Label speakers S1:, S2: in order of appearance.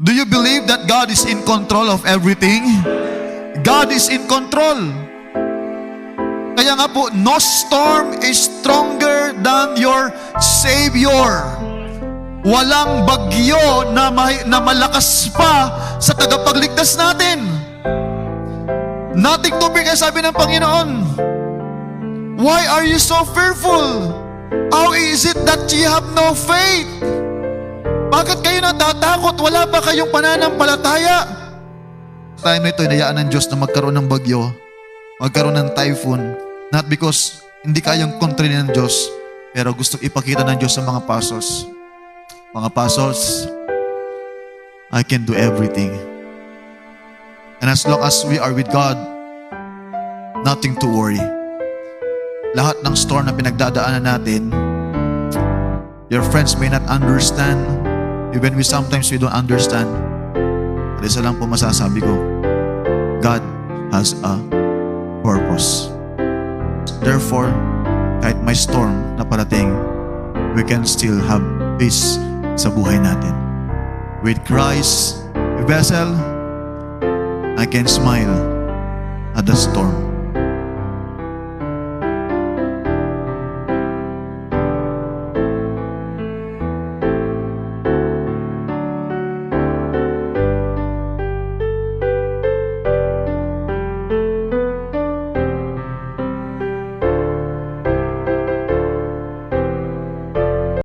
S1: Do you believe that God is in control of everything? God is in control. Kaya nga po, no storm is stronger than your Savior. Walang bagyo na malakas pa sa tagapagligtas natin. Nothing to fear, kaya sabi ng Panginoon, why are you so fearful? How is it that you have no faith? Bakit kayo natatakot? Wala ba kayong pananampalataya? Sa time na ito, inayaan ng Diyos na magkaroon ng bagyo, magkaroon ng typhoon, not because hindi kayang kontrolin ng Diyos, pero gusto ipakita ng Diyos sa mga apostles. Mga apostles, I can do everything. And as long as we are with God, nothing to worry. Lahat ng storm na pinagdadaanan natin, your friends may not understand, even sometimes we don't understand. At isa lang po masasabi ko, God has a purpose. Therefore, kahit may storm na parating, we can still have peace sa buhay natin. With Christ, a vessel, I can smile at the storm.